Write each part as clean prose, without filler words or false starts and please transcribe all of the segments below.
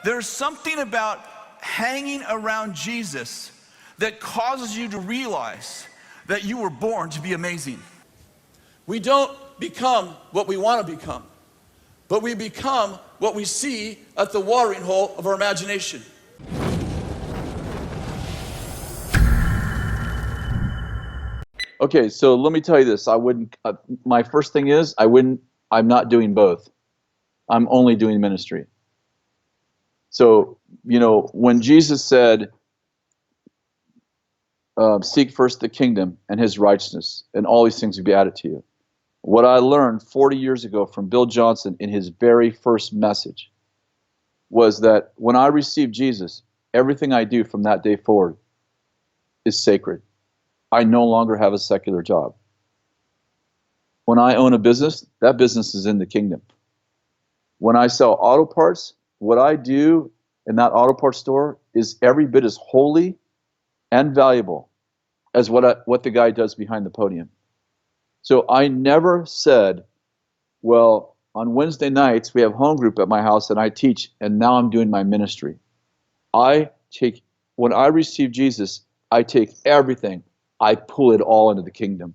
There's something about hanging around Jesus that causes you to realize that you were born to be amazing. We don't become what we want to become, but we become what we see at the watering hole of our imagination. Okay, so let me tell you this. My first thing is, I'm not doing both. I'm only doing ministry. So, when Jesus said, seek first the kingdom and his righteousness, and all these things will be added to you. What I learned 40 years ago from Bill Johnson in his very first message was that when I received Jesus, everything I do from that day forward is sacred. I no longer have a secular job. When I own a business, that business is in the kingdom. When I sell auto parts, what I do in that auto parts store is every bit as holy and valuable as what the guy does behind the podium. So I never said, well, on Wednesday nights we have home group at my house and I teach, and now I'm doing my ministry. When I receive Jesus, I take everything, I pull it all into the kingdom.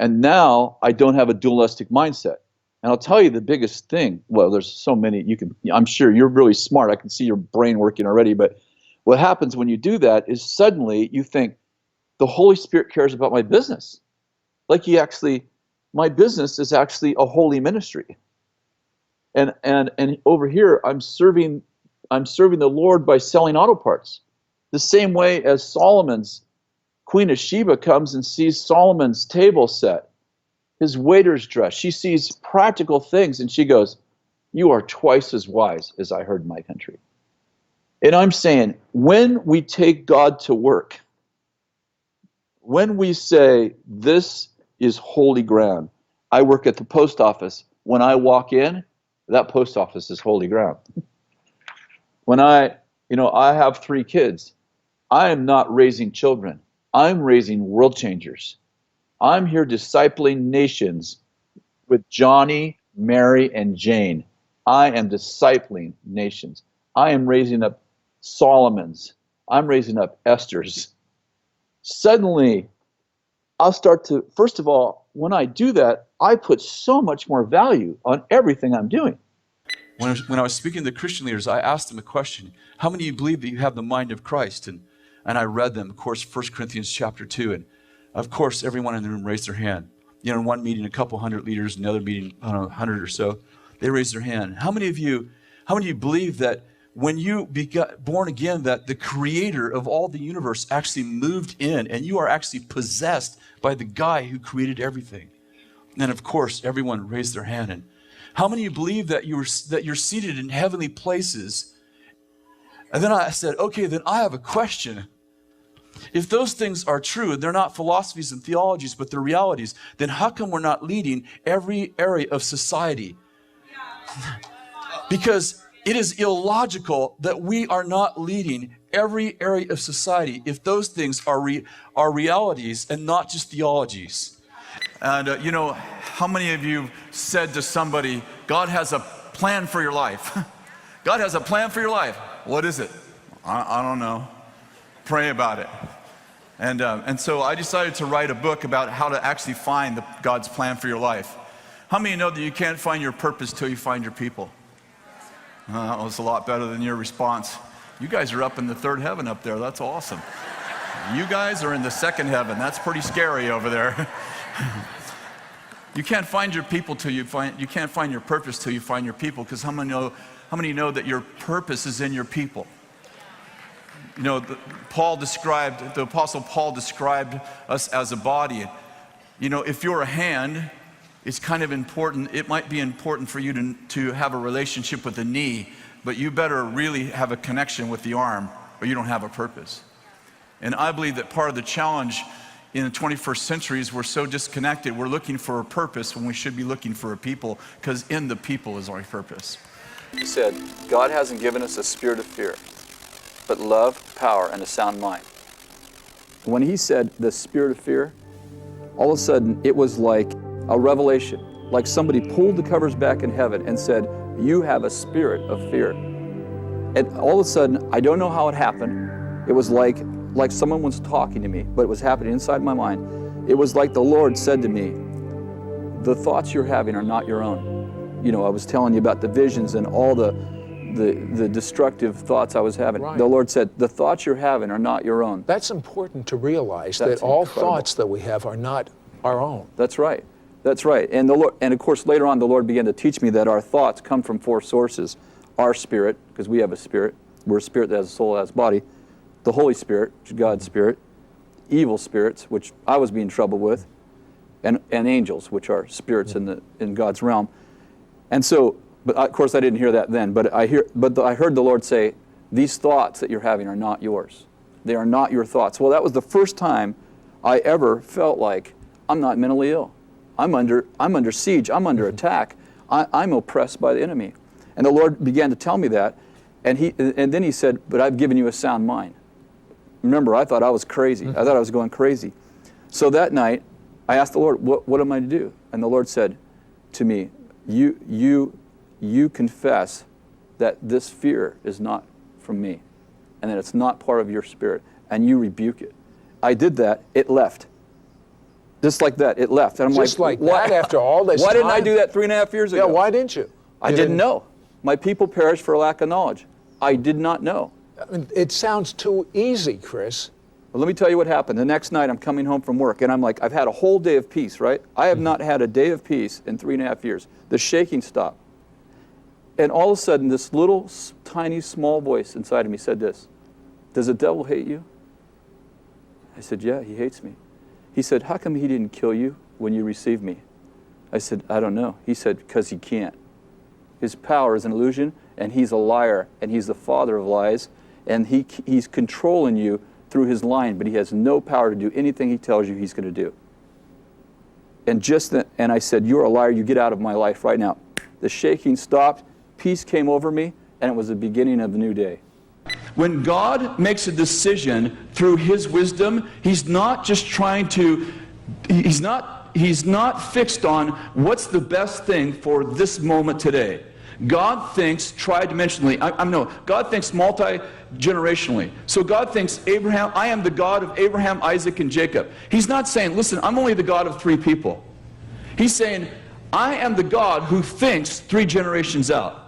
And now I don't have a dualistic mindset. And I'll tell you the biggest thing, well, there's so many, I'm sure you're really smart. I can see your brain working already. But what happens when you do that is suddenly you think, the Holy Spirit cares about my business. Like my business is actually a holy ministry. And over here, I'm serving the Lord by selling auto parts. The same way as Queen of Sheba comes and sees Solomon's table set, his waiter's dress. She sees practical things and she goes, you are twice as wise as I heard in my country. And I'm saying, when we take God to work, when we say, this is holy ground. I work at the post office. When I walk in, that post office is holy ground. When I have 3 kids. I am not raising children. I'm raising world changers. I'm here discipling nations with Johnny, Mary, and Jane. I am discipling nations. I am raising up Solomons. I'm raising up Esthers. Suddenly, I'll start to, first of all, when I do that, I put so much more value on everything I'm doing. When I was speaking to the Christian leaders, I asked them a question. How many of you believe that you have the mind of Christ? And I read them, of course, 1 Corinthians chapter 2. And of course, everyone in the room raised their hand. In one meeting, a couple hundred leaders, another meeting, 100 or so, they raised their hand. How many of you believe that when you got born again, that the creator of all the universe actually moved in and you are actually possessed by the guy who created everything? And of course, everyone raised their hand. And how many of you believe that you're seated in heavenly places? And then I said, okay, then I have a question. If those things are true, and they're not philosophies and theologies, but they're realities, then how come we're not leading every area of society? Because it is illogical that we are not leading every area of society if those things are realities and not just theologies. And how many of you said to somebody, God has a plan for your life? God has a plan for your life. What is it? I don't know. Pray about it. And so I decided to write a book about how to actually find God's plan for your life. How many know that you can't find your purpose till you find your people? That was a lot better than your response. You guys are up in the 3rd heaven up there. That's awesome. You guys are in the 2nd heaven. That's pretty scary over there. You can't find your people till you can't find your purpose till you find your people. Because how many know that your purpose is in your people? The Apostle Paul described us as a body. If you're a hand, it's kind of important. It might be important for you to have a relationship with the knee, but you better really have a connection with the arm or you don't have a purpose. And I believe that part of the challenge in the 21st century is we're so disconnected. We're looking for a purpose when we should be looking for a people, because in the people is our purpose. He said, God hasn't given us a spirit of fear, but love, power, and a sound mind. When he said the spirit of fear, all of a sudden it was like a revelation, like somebody pulled the covers back in heaven and said, you have a spirit of fear. And all of a sudden, I don't know how it happened. It was like someone was talking to me, but it was happening inside my mind. It was like the Lord said to me, the thoughts you're having are not your own. You know, I was telling you about the visions and all the destructive thoughts I was having. Right. The Lord said, the thoughts you're having are not your own. That's important to realize, That's that all incredible. thoughts that we have are not our own. That's right. That's right. And the Lord, and of course, later on, the Lord began to teach me that our thoughts come from 4 sources. Our spirit, because we have a spirit. We're a spirit that has a soul, that has a body. The Holy Spirit, which is God's spirit. Evil spirits, which I was being in trouble with. And angels, which are spirits in God's realm. And so, but of course I didn't hear that then, but I heard the Lord say, these thoughts that you're having are not yours. They are not your thoughts. Well, that was the first time I ever felt like I'm not mentally ill. I'm under siege. I'm under attack. I'm oppressed by the enemy. And the Lord began to tell me that, and then he said, but I've given you a sound mind. Remember, I thought I was crazy. I thought I was going crazy. So that night, I asked the Lord, what am I to do? And the Lord said to me, you confess that this fear is not from me, and that it's not part of your spirit, and you rebuke it. I did that, it left. Just like that, it left. And I'm Just like that, after all this why time? didn't I do that 3.5 years ago? Yeah, why didn't you? I didn't know. My people perish for lack of knowledge. I did not know. I mean, it sounds too easy, Kris. Well, let me tell you what happened. The next night I'm coming home from work, and I'm like, I've had a whole day of peace, right? I have not had a day of peace in 3.5 years. The shaking stopped. And all of a sudden, this little, tiny, small voice inside of me said this, does the devil hate you? I said, yeah, he hates me. He said, how come he didn't kill you when you received me? I said, I don't know. He said, because he can't. His power is an illusion, and he's a liar, and he's the father of lies, and he's controlling you through his lying, but he has no power to do anything he tells you he's going to do. And I said, you're a liar, you get out of my life right now. The shaking stopped, peace came over me, and it was the beginning of a new day. When God makes a decision through his wisdom, he's not just trying to, he's not fixed on what's the best thing for this moment today. God thinks tridimensionally. God thinks multi-generationally. So God thinks Abraham, I am the God of Abraham, Isaac, and Jacob. He's not saying, listen, I'm only the God of 3 people. He's saying, I am the God who thinks 3 generations out.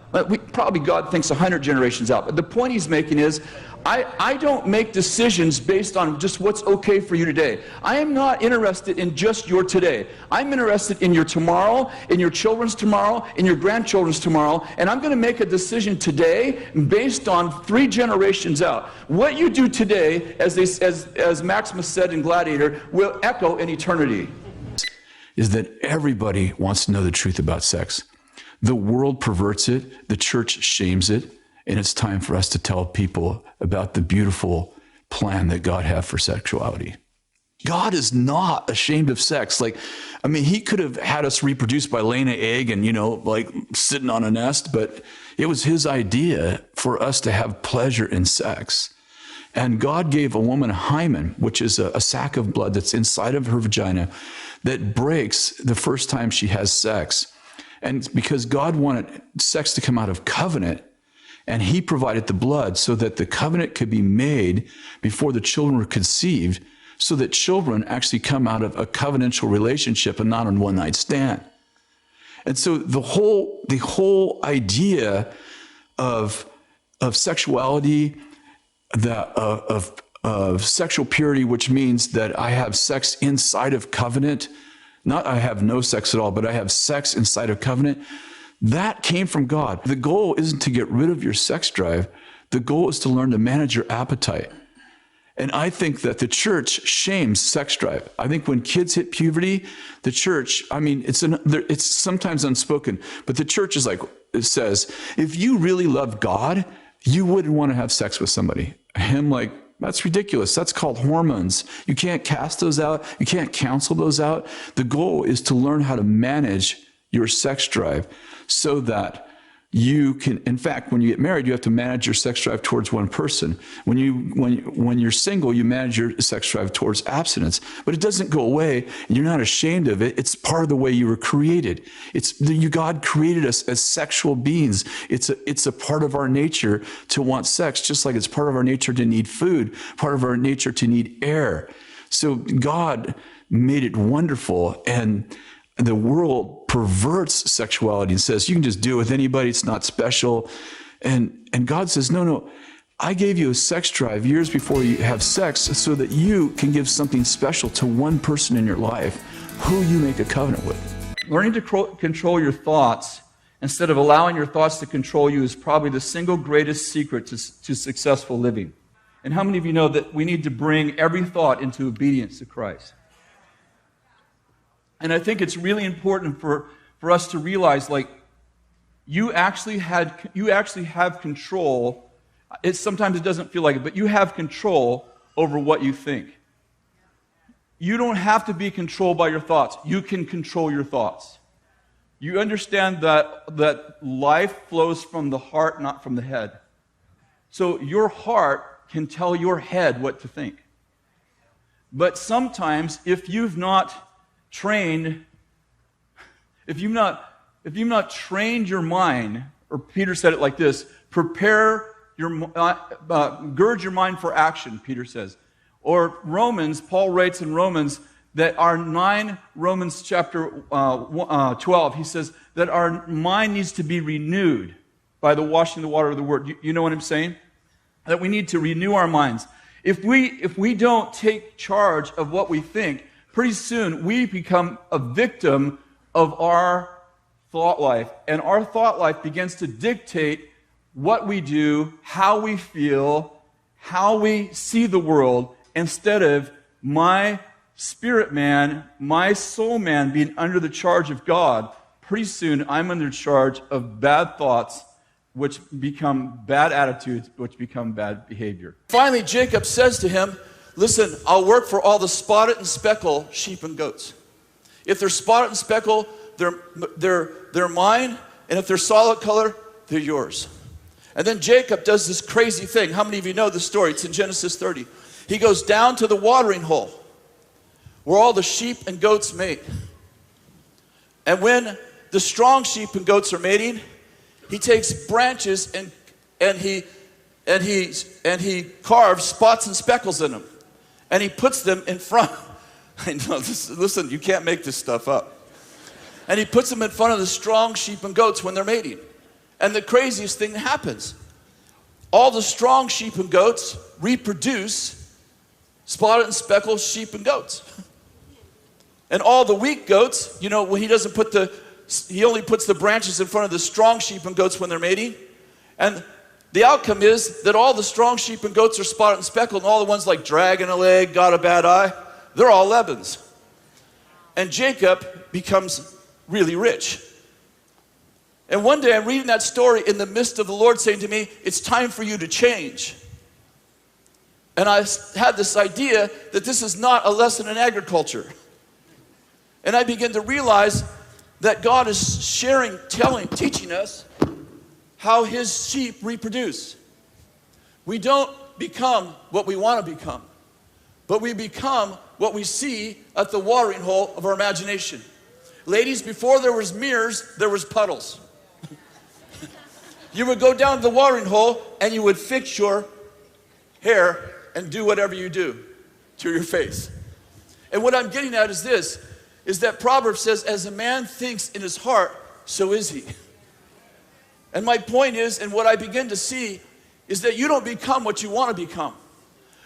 Probably God thinks 100 generations out. But the point he's making is, I don't make decisions based on just what's okay for you today. I am not interested in just your today. I'm interested in your tomorrow, in your children's tomorrow, in your grandchildren's tomorrow, and I'm going to make a decision today based on 3 generations out. What you do today, as Maximus said in Gladiator, will echo in eternity. Is that everybody wants to know the truth about sex. The world perverts it, the church shames it, and it's time for us to tell people about the beautiful plan that God has for sexuality. God is not ashamed of sex. He could have had us reproduce by laying an egg and, sitting on a nest, but it was his idea for us to have pleasure in sex. And God gave a woman a hymen, which is a sac of blood that's inside of her vagina that breaks the first time she has sex. And because God wanted sex to come out of covenant, and he provided the blood so that the covenant could be made before the children were conceived, so that children actually come out of a covenantal relationship and not a one-night stand. And so the whole idea of sexuality, of sexual purity, which means that I have sex inside of covenant, not I have no sex at all, but I have sex inside of covenant, that came from God. The goal isn't to get rid of your sex drive. The goal is to learn to manage your appetite. And I think that the church shames sex drive. I think when kids hit puberty, the church, it's sometimes unspoken, but the church is it says, if you really love God, you wouldn't want to have sex with somebody. That's ridiculous. That's called hormones. You can't cast those out. You can't counsel those out. The goal is to learn how to manage your sex drive so that you can, in fact, when you get married, you have to manage your sex drive towards one person. When you're single, you manage your sex drive towards abstinence. But it doesn't go away, and you're not ashamed of it. It's part of the way you were created. God created us as sexual beings. It's a part of our nature to want sex, just like it's part of our nature to need food, part of our nature to need air. So God made it wonderful, and the world perverts sexuality and says, you can just do it with anybody, it's not special. And God says, no, I gave you a sex drive years before you have sex so that you can give something special to one person in your life who you make a covenant with. Learning to control your thoughts instead of allowing your thoughts to control you is probably the single greatest secret to successful living. And how many of you know that we need to bring every thought into obedience to Christ? And I think it's really important for us to realize, like, you actually have control. Sometimes it doesn't feel like it, but you have control over what you think. You don't have to be controlled by your thoughts. You can control your thoughts. You understand that life flows from the heart, not from the head. So your heart can tell your head what to think. But sometimes, if you've not trained your mind, or Peter said it like this, gird your mind for action, Peter says. Or Paul writes in Romans that Romans chapter 12, he says that our mind needs to be renewed by the washing of the water of the word. You know what I'm saying? That we need to renew our minds. If we don't take charge of what we think, pretty soon we become a victim of our thought life. And our thought life begins to dictate what we do, how we feel, how we see the world, instead of my spirit man, my soul man being under the charge of God. Pretty soon I'm under charge of bad thoughts, which become bad attitudes, which become bad behavior. Finally, Jacob says to him, listen, I'll work for all the spotted and speckled sheep and goats. If they're spotted and speckled, they're mine, and if they're solid color, they're yours. And then Jacob does this crazy thing. How many of you know this story? It's in Genesis 30. He goes down to the watering hole where all the sheep and goats mate. And when the strong sheep and goats are mating, he takes branches and he carves spots and speckles in them. And he puts them in front. I know this. Listen, you can't make this stuff up. And he puts them in front of the strong sheep and goats when they're mating. And the craziest thing happens. All the strong sheep and goats reproduce spotted and speckled sheep and goats. And all the weak goats, you know, when he only puts the branches in front of the strong sheep and goats when they're mating. And the outcome is that all the strong sheep and goats are spotted and speckled, and all the ones like dragging a leg, got a bad eye, they're all Lebans. And Jacob becomes really rich. And one day I'm reading that story in the midst of the Lord saying to me, it's time for you to change. And I had this idea that this is not a lesson in agriculture. And I began to realize that God is teaching us how his sheep reproduce. We don't become what we want to become, but we become what we see at the watering hole of our imagination. Ladies, before there was mirrors, there was puddles. You would go down to the watering hole and you would fix your hair and do whatever you do to your face. And what I'm getting at is this, is that Proverbs says, as a man thinks in his heart, so is he. And my point is, and what I begin to see, is that you don't become what you want to become.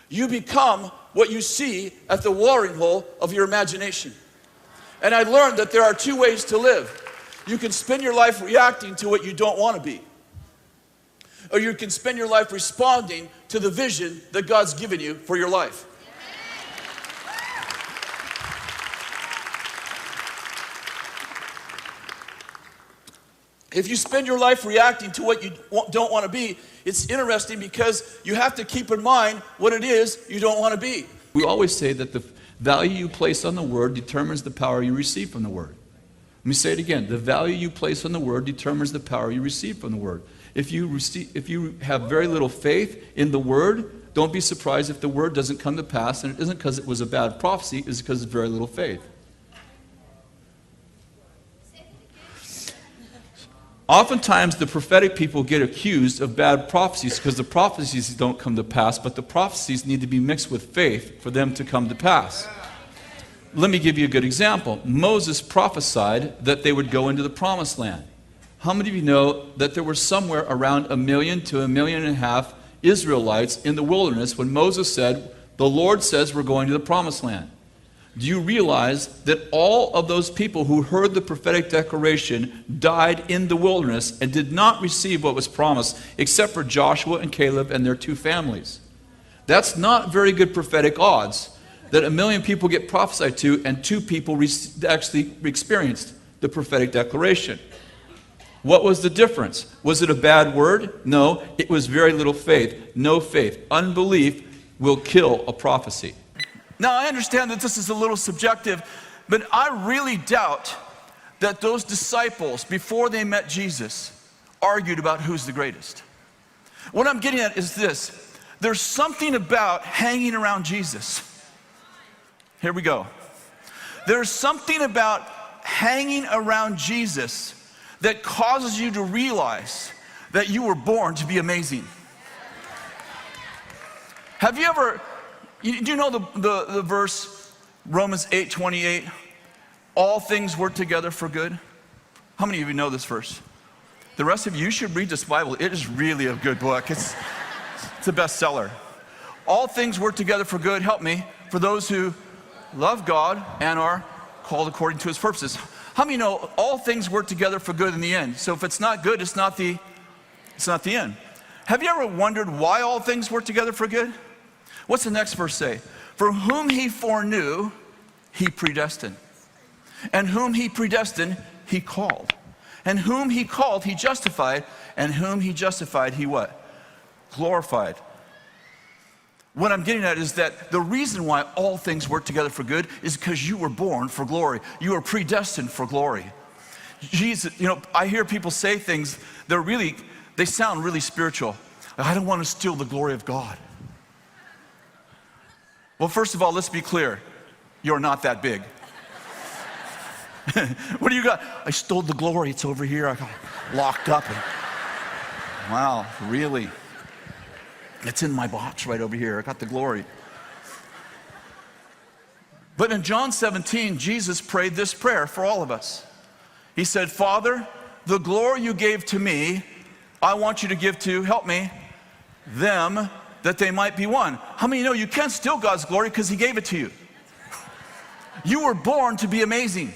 You become what you see at the watering hole of your imagination. And I learned that there are two ways to live. You can spend your life reacting to what you don't want to be. Or you can spend your life responding to the vision that God's given you for your life. If you spend your life reacting to what you don't want to be, it's interesting because you have to keep in mind what it is you don't want to be. We always say that the value you place on the word determines the power you receive from the word. Let me say it again. The value you place on the word determines the power you receive from the word. If you have very little faith in the word, don't be surprised if the word doesn't come to pass, and it isn't because it was a bad prophecy, it's because of very little faith. Oftentimes, the prophetic people get accused of bad prophecies because the prophecies don't come to pass, but the prophecies need to be mixed with faith for them to come to pass. Let me give you a good example. Moses prophesied that they would go into the promised land. How many of you know that there were somewhere around 1 million to 1.5 million Israelites in the wilderness when Moses said, the Lord says we're going to the promised land? Do you realize that all of those people who heard the prophetic declaration died in the wilderness and did not receive what was promised, except for Joshua and Caleb and their 2 families? That's not very good prophetic odds, that 1 million people get prophesied to and 2 people actually experienced the prophetic declaration. What was the difference? Was it a bad word? No, it was very little faith. No faith. Unbelief will kill a prophecy. Now, I understand that this is a little subjective, but I really doubt that those disciples, before they met Jesus, argued about who's the greatest. What I'm getting at is this. There's something about hanging around Jesus. Here we go. There's something about hanging around Jesus that causes you to realize that you were born to be amazing. Have you ever, do you know the verse, Romans 8:28? All things work together for good. How many of you know this verse? The rest of you should read this Bible. It is really a good book. It's a bestseller. All things work together for good, help me, for those who love God and are called according to his purposes. How many know all things work together for good in the end? So if it's not good, it's not the end. Have you ever wondered why all things work together for good? What's the next verse say? For whom he foreknew, he predestined. And whom he predestined, he called. And whom he called, he justified. And whom he justified, he what? Glorified. What I'm getting at is that the reason why all things work together for good is because you were born for glory. You were predestined for glory. Jesus, I hear people say things, they sound really spiritual. I don't want to steal the glory of God. Well, first of all, let's be clear. You're not that big. What do you got? I stole the glory. It's over here. I got locked up. Wow, really? It's in my box right over here. I got the glory. But in John 17, Jesus prayed this prayer for all of us. He said, Father, the glory you gave to me, I want you to give to, help me, them, that they might be one. How many know you can't steal God's glory because he gave it to you? You were born to be amazing.